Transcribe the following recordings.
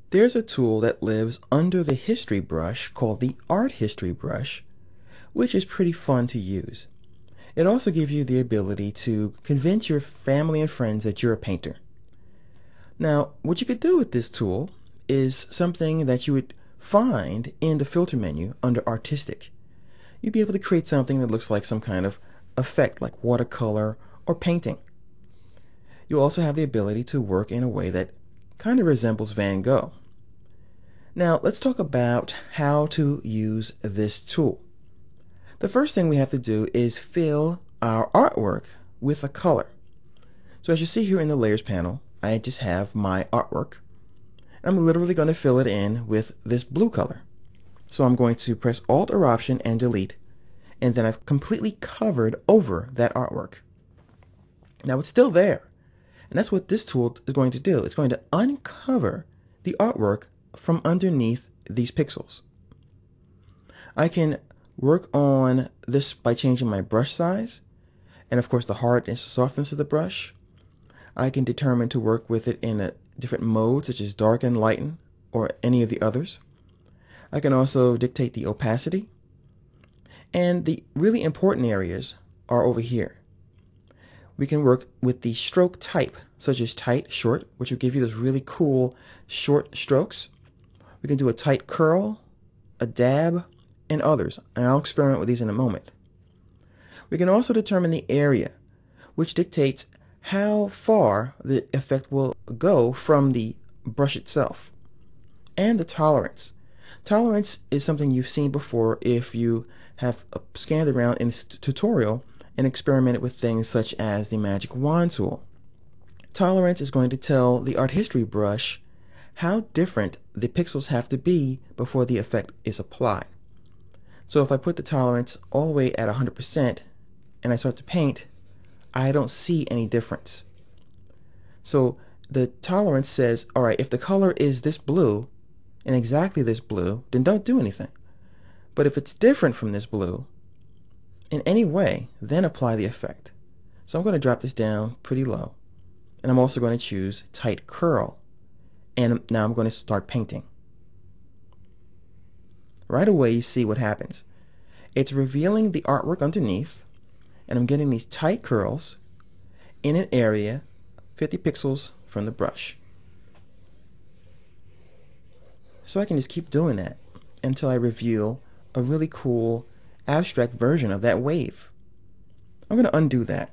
There's a tool that lives under the history brush called the Art History brush, which is pretty fun to use. It also gives you the ability to convince your family and friends that you're a painter. Now, what you could do with this tool is something that you would find in the filter menu under Artistic. You'd be able to create something that looks like some kind of effect like watercolor or painting. You'll also have the ability to work in a way that kind of resembles Van Gogh. Now, let's talk about how to use this tool. The first thing we have to do is fill our artwork with a color. So as you see here in the Layers panel, I just have my artwork. I'm literally going to fill it in with this blue color. So I'm going to press Alt or Option and Delete, and then I've completely covered over that artwork. Now it's still there, and that's what this tool is going to do. It's going to uncover the artwork from underneath these pixels. I can work on this by changing my brush size, and of course the hardness or softness of the brush. I can determine to work with it in a different modes, such as darken, lighten, or any of the others. I can also dictate the opacity. And the really important areas are over here. We can work with the stroke type, such as tight, short, which will give you those really cool short strokes. We can do a tight curl, a dab, and others, and I'll experiment with these in a moment. We can also determine the area, which dictates how far the effect will go from the brush itself, and the tolerance. Tolerance is something you've seen before if you have scanned around in this tutorial and experimented with things such as the Magic Wand tool. Tolerance is going to tell the Art History brush how different the pixels have to be before the effect is applied. So if I put the tolerance all the way at 100% and I start to paint, I don't see any difference. So the tolerance says, all right, if the color is this blue and exactly this blue, then don't do anything. But if it's different from this blue in any way, then apply the effect. So I'm going to drop this down pretty low, and I'm also going to choose tight curl, and now I'm going to start painting. Right away you see what happens. It's revealing the artwork underneath, and I'm getting these tight curls in an area 50 pixels from the brush. So I can just keep doing that until I reveal a really cool abstract version of that wave. I'm going to undo that.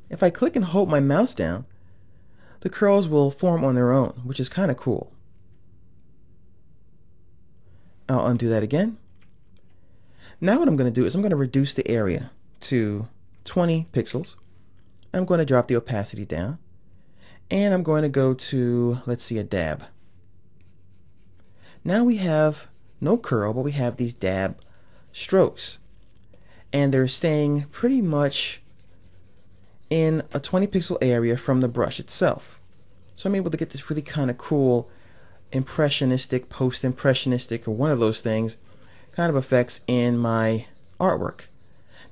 If I click and hold my mouse down, the curls will form on their own, which is kind of cool. I'll undo that again. Now what I'm going to do is I'm going to reduce the area to 20 pixels. I'm going to drop the opacity down, and I'm going to go to, let's see, a dab. Now we have no curl, but we have these dab strokes, and they're staying pretty much in a 20 pixel area from the brush itself. So I'm able to get this really kind of cool impressionistic, post-impressionistic, or one of those things kind of effects in my artwork.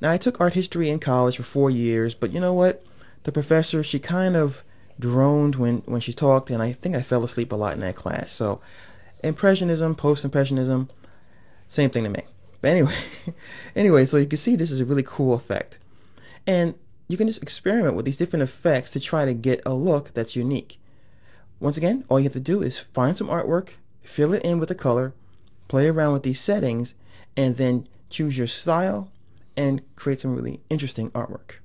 Now I took art history in college for 4 years, but you know what? The professor, she kind of droned when she talked, and I think I fell asleep a lot in that class. So Impressionism, post-impressionism, same thing to me. But anyway, so you can see this is a really cool effect. And you can just experiment with these different effects to try to get a look that's unique. Once again, all you have to do is find some artwork, fill it in with a color, play around with these settings, and then choose your style and create some really interesting artwork.